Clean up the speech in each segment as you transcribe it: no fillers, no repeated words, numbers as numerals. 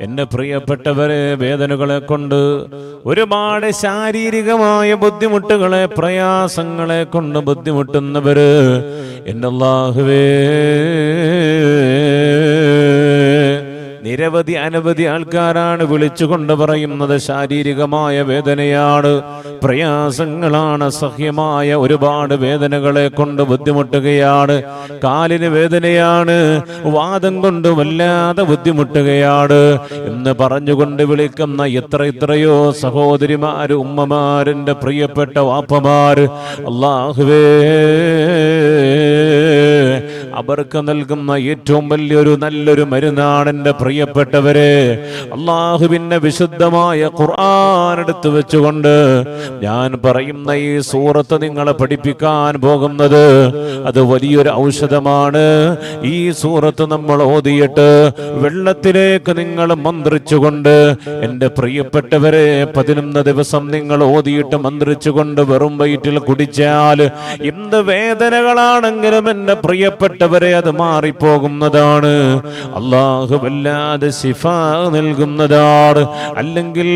എന്റെ പ്രിയപ്പെട്ടവരെ, വേദനകളെ കൊണ്ട് ഒരുപാട് ശാരീരികമായ ബുദ്ധിമുട്ടുകളെ, പ്രയാസങ്ങളെ കൊണ്ട് ബുദ്ധിമുട്ടുന്നവര് എൻ്റെ അല്ലാഹുവേ, നിരവധി അനവധി ആൾക്കാരാണ് വിളിച്ചുകൊണ്ട് പറയുന്നത് ശാരീരികമായ വേദനയാണ്, പ്രയാസങ്ങളാണ്, അസഹ്യമായ ഒരുപാട് വേദനകളെ കൊണ്ട് ബുദ്ധിമുട്ടുകയാണ്. കാലിന് വേദനയാണ്, വാദം കൊണ്ട് വല്ലാതെ ബുദ്ധിമുട്ടുകയാണ് എന്ന് പറഞ്ഞുകൊണ്ട് വിളിക്കുന്ന എത്രയോ സഹോദരിമാര്, ഉമ്മമാരെന്റെ പ്രിയപ്പെട്ട വാപ്പമാര്, അല്ലാഹുവേ, അവർക്ക് നൽകുന്ന ഏറ്റവും വലിയൊരു നല്ലൊരു മരുന്നാണ് എൻ്റെ പ്രിയപ്പെട്ടവരെ, അല്ലാഹുവിന്റെ വിശുദ്ധമായ ഖുർആൻ എടുത്തു വെച്ചുകൊണ്ട് ഞാൻ പറയുന്ന ഈ സൂറത്ത് നിങ്ങളെ പഠിപ്പിക്കാൻ പോകുന്നത് അത് വലിയൊരു ഔഷധമാണ്. ഈ സൂറത്ത് നമ്മൾ ഓതിയിട്ട് വെള്ളത്തിലേക്ക് നിങ്ങൾ മന്ത്രിച്ചുകൊണ്ട്, എൻ്റെ പ്രിയപ്പെട്ടവരെ, 11 ദിവസം നിങ്ങൾ ഓതിയിട്ട് മന്ത്രിച്ചുകൊണ്ട് വെറും വയറ്റിൽ കുടിച്ചാൽ എന്ത് വേദനകളാണെങ്കിലും എൻ്റെ പ്രിയപ്പെട്ടവരെ അത് മാറിപ്പോകുന്നതാണ്. അല്ലാഹു വല്ലാതെ ശിഫ നൽകുന്നതാണ്. അല്ലെങ്കിൽ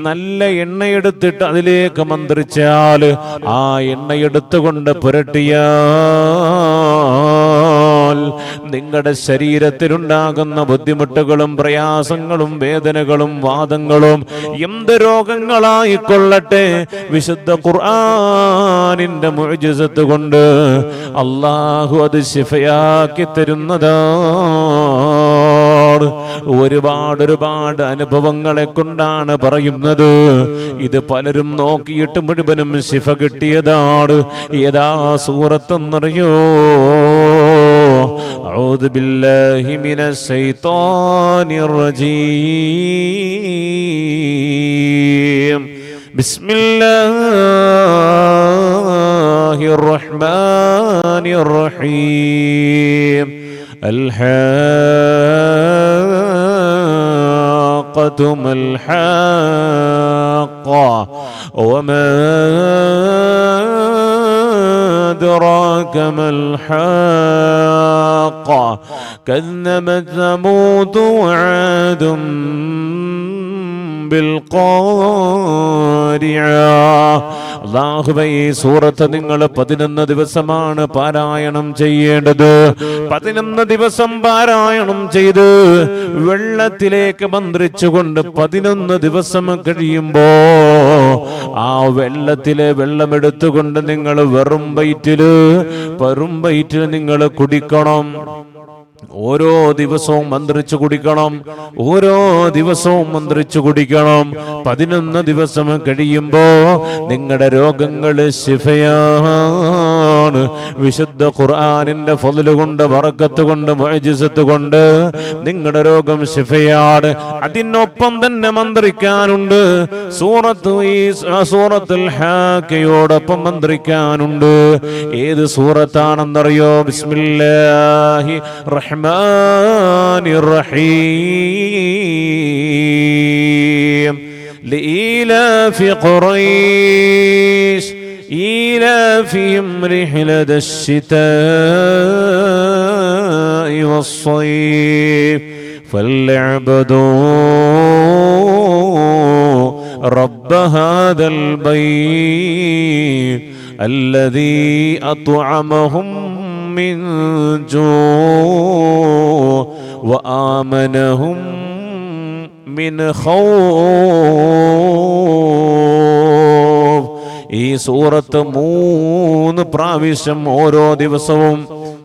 നല്ല എണ്ണയെടുത്തിട്ട് അതിലേക്ക് മന്ത്രിച്ചാൽ ആ എണ്ണയെടുത്തുകൊണ്ട് പുരട്ടിയാൽ നിങ്ങളുടെ ശരീരത്തിലുണ്ടാകുന്ന ബുദ്ധിമുട്ടുകളും പ്രയാസങ്ങളും വേദനകളും വാദങ്ങളും എന്ത് രോഗങ്ങളായിക്കൊള്ളട്ടെ, വിശുദ്ധ ഖുർആനിന്റെ മുഅ്ജിസത്ത് കൊണ്ട് അല്ലാഹു അത് ശിഫയാക്കി തരുന്നതാണ്. ഒരുപാട് അനുഭവങ്ങളെ കൊണ്ടാണ് പറയുന്നത്. ഇത് പലരും നോക്കിയിട്ട് മുഴുവനും ശിഫ കിട്ടിയതാണ്. ഏതാ സൂറത്തെന്നറിയോ? അഊദു ബില്ലാഹി മിനശ് ശൈത്വാനിർ റജീം. ബിസ്മില്ലാഹിർ റഹ്മാനിർ റഹീം. الحاقة ما الحاقة وما أدراك ما الحاقة كذبت ثمود وعاد അല്ലാഹുവേ, ഈ സൂറത്ത് നിങ്ങൾ 11 ദിവസമാണ് പാരായണം ചെയ്യേണ്ടത്. 11 ദിവസം പാരായണം ചെയ്ത് വെള്ളത്തിലേക്ക് മന്ത്രിച്ചുകൊണ്ട് 11 ദിവസം കഴിയുമ്പോ ആ വെള്ളത്തിലെ വെള്ളമെടുത്തുകൊണ്ട് നിങ്ങൾ വെറും വയറ്റില് നിങ്ങൾ കുടിക്കണം. ഓരോ ദിവസവും മന്ത്രിച്ചു കുടിക്കണം. ഓരോ ദിവസവും മന്ത്രിച്ചു കുടിക്കണം. 11 ദിവസം കഴിയുമ്പോ നിങ്ങളുടെ രോഗങ്ങൾ ശിഫയാണ്. വിശുദ്ധ ഖുർആനിന്റെ ഫള് കൊണ്ട്, ബറക്കത്ത് കൊണ്ട്, മുഅ്ജിസത്ത് കൊണ്ട് നിങ്ങളുടെ രോഗം ശിഫയാണ്. അതിനൊപ്പം തന്നെ മന്ത്രിക്കാനുണ്ട്. സൂറത്തുൽ ഹാക്കയോടൊപ്പം മന്ത്രിക്കാനുണ്ട്. ഏത് സൂറത്താണെന്നറിയോ? ബിസ്മില്ലാഹി الرحمن الرحيم. لإيلاف قريش إيلافهم رحلة الشتاء والصيف فليعبدوا رب هذا البيت الذي أطعمهم من جوع وآمنهم من خوف. ഈ സൂറത്ത് 3 പ്രാവശ്യം ഓരോ ദിവസവും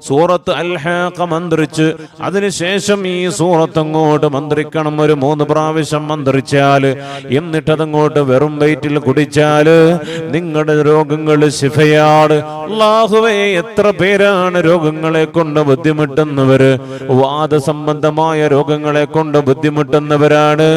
സൂറത്ത് അൽ-ഹാഖ മന്ത്രിച്ച് അതിനുശേഷം ഈ സൂറത്ത് അങ്ങോട്ട് മന്ത്രിക്കണം. ഒരു 3 പ്രാവശ്യം മന്ത്രിച്ചാൽ, എന്നിട്ടതങ്ങോട്ട് വെറും വയറ്റിൽ കുടിച്ചാൽ നിങ്ങളുടെ രോഗങ്ങൾ ശിഫയാണ്. അല്ലാഹുവേ, എത്ര പേരാണ് രോഗങ്ങളെ കൊണ്ട് ബുദ്ധിമുട്ടുന്നവര്? വാദസംബന്ധമായ രോഗങ്ങളെ കൊണ്ട് ബുദ്ധിമുട്ടുന്നവരാണ്.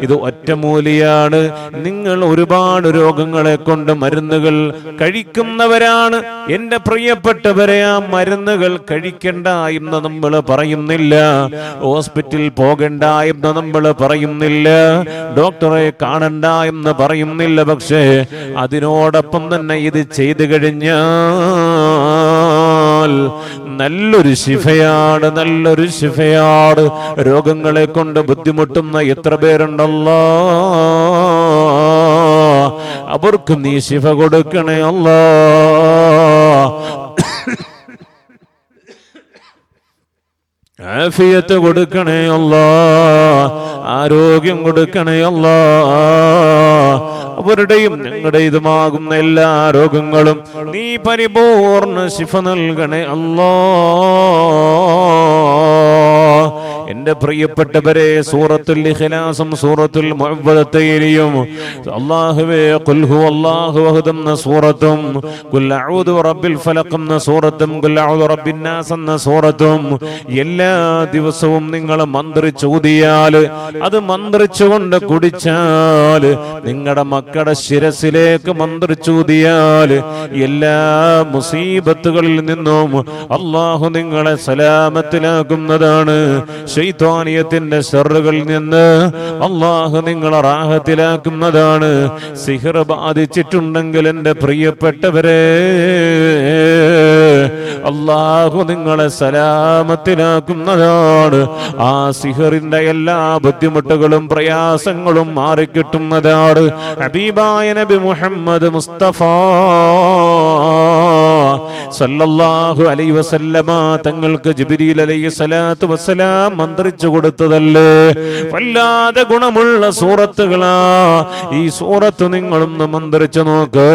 ഇത് ഒറ്റമൂലിയാണ്. നിങ്ങൾ ഒരുപാട് രോഗങ്ങളെ കൊണ്ട് മരുന്നുകൾ കഴിക്കുന്നവരാണ്. എൻ്റെ പ്രിയപ്പെട്ടവരെ, ആ മരുന്നുകൾ കഴിക്കണ്ട എന്ന് നമ്മൾ പറയുന്നില്ല. ഹോസ്പിറ്റലിൽ പോകണ്ട എന്ന് നമ്മൾ പറയുന്നില്ല. ഡോക്ടറെ കാണണ്ട എന്ന് പറയുന്നില്ല. പക്ഷേ അതിനോടൊപ്പം തന്നെ ഇത് ചെയ്തു കഴിഞ്ഞാൽ നല്ലൊരു ശിഫയാണ്, നല്ലൊരു ശിഫയാണ്. രോഗങ്ങളെ കൊണ്ട് ബുദ്ധിമുട്ടുന്ന എത്ര പേരുണ്ടല്ലോ, അവർക്കും നീ ശിഫ കൊടുക്കണേ അല്ലാ. ആഫിയത്ത് കൊടുക്കണേ അല്ലാ, ആരോഗ്യം കൊടുക്കണേ അല്ലാ. അവരുടെയും ഞങ്ങളുടേതുമാകുന്ന എല്ലാ രോഗങ്ങളും നീ പരിപൂർണ ശിഫ നൽകണേ അല്ലാ. എന്റെ പ്രിയപ്പെട്ടവരെ, സൂറത്തുൽ ഇഖ്ലാസും സൂറത്തുൽ മുഅവ്വദത്തൈനിയും അല്ലാഹുവേ ഖുൽ ഹുവല്ലാഹു അഹദ് എന്ന സൂറത്തും ഖുൽ അഊദു ബിറബ്ബിൽ ഫലഖ് എന്ന സൂറത്തും ഖുൽ അഊദു ബിറബ്ബിൻ നാസ് എന്ന സൂറത്തും എല്ലാ ദിവസവും നിങ്ങൾ മന്ത്രിച്ചൂതിയാൽ, അത് മന്ത്രിച്ചുകൊണ്ട് കുടിച്ചാൽ, നിങ്ങളുടെ മക്കളുടെ ശിരസിലേക്ക് മന്ത്രിച്ചൂതിയാൽ എല്ലാ മുസീബത്തുകളിൽ നിന്നും അല്ലാഹു നിങ്ങളെ സലാമത്തിലാക്കുന്നതാണ്. ശൈത്വാനിയത്തിന്റെ ശർറുകളിൽ നിന്ന് അല്ലാഹു നിങ്ങളെ റാഹത്തിലാക്കുന്നതാണ്. സിഹർ ബാധിച്ചിട്ടുണ്ടെങ്കിൽ എൻ്റെ പ്രിയപ്പെട്ടവരെ, അല്ലാഹു നിങ്ങളെ സലാമത്തിലാക്കുന്നതാണ്. ആ സിഹറിന്റെ എല്ലാ ബുദ്ധിമുട്ടുകളും പ്രയാസങ്ങളും മാറിക്കിട്ടുന്നതാണ്. ഹബീബായ നബി മുഹമ്മദ് മുസ്തഫ സല്ലല്ലാഹു അലൈഹി വസല്ലമ തങ്ങൾക്ക് ജിബ്രീൽ അലൈഹി സ്വലാത്തു വസ്സലാം മന്ത്രിച്ചു കൊടുത്തതല്ലേ. വല്ലാതെ ഗുണമുള്ള സൂറത്തുകളാ ഈ സൂറത്ത്. നിങ്ങളൊന്ന് മന്ത്രിച്ചു നോക്ക്,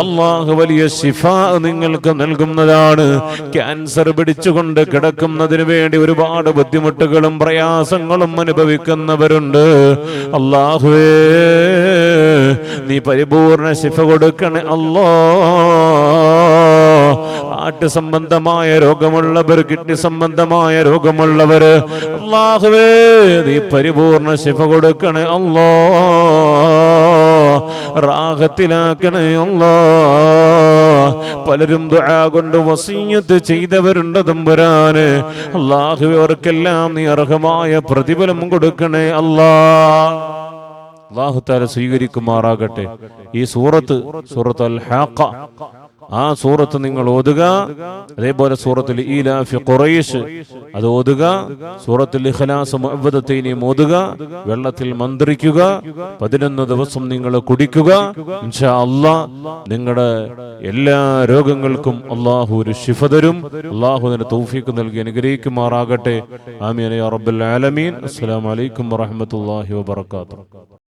അല്ലാഹു വലിയ ശിഫ നിങ്ങൾക്ക് നൽകുന്നതാണ്. ക്യാൻസർ പിടിച്ചുകൊണ്ട് കിടക്കുന്നതിന് വേണ്ടി ഒരുപാട് ബുദ്ധിമുട്ടുകളും പ്രയാസങ്ങളും അനുഭവിക്കുന്നവരുണ്ട്. അല്ലാഹുവേ നീ പരിപൂർണ ശിഫ കൊടുക്കണേ അല്ലാ. ഹാർട്ട് സംബന്ധമായ രോഗമുള്ളവർ, കിഡ്നി സംബന്ധമായ രോഗമുള്ളവർ, അല്ലാഹുവേ നീ പരിപൂർണ ശിഫ കൊടുക്കണേ അല്ലാ. റാഹത്തിലാക്കണേ അല്ലാ. പലരും ദുആ കൊണ്ട് വസിയ്യത്ത് ചെയ്തവരുണ്ട് തമ്പുരാനെ. അല്ലാഹുവേ അവർക്കെല്ലാം നീ അർഹമായ പ്രതിഫലം കൊടുക്കണേ അല്ലാ. അല്ലാഹു തആല സ്വീകരിക്കുമാറാകട്ടെ. ഈ സൂറത്ത് അൽ ഹാഖ, ആ സൂറത്ത് നിങ്ങൾ ഓതുക. അതേപോലെ സൂറത്തുൽ ഈലാഫി ഖുറൈശ് അത് ഓതുക. സൂറത്തുൽ ഇഖ്ലാസ് മുഅവ്വദത്തൈനി ഓതുക. വെള്ളത്തിൽ മന്ത്രിക്കുക. 11 ദിവസം നിങ്ങൾ കുടിക്കുക. ഇൻഷാ അല്ലാഹ് നിങ്ങളുടെ എല്ലാ രോഗങ്ങൾക്കും അല്ലാഹു ഒരു ശിഫ തരും. അല്ലാഹു അതിന് തൗഫീഖ് നൽകി അനുഗ്രഹിക്കുമാറാകട്ടെ. ആമീൻ യാ റബ്ബൽ ആലമീൻ. അസ്സലാമു അലൈക്കും വറഹ്മത്തുള്ളാഹി വബറകാതുഹു.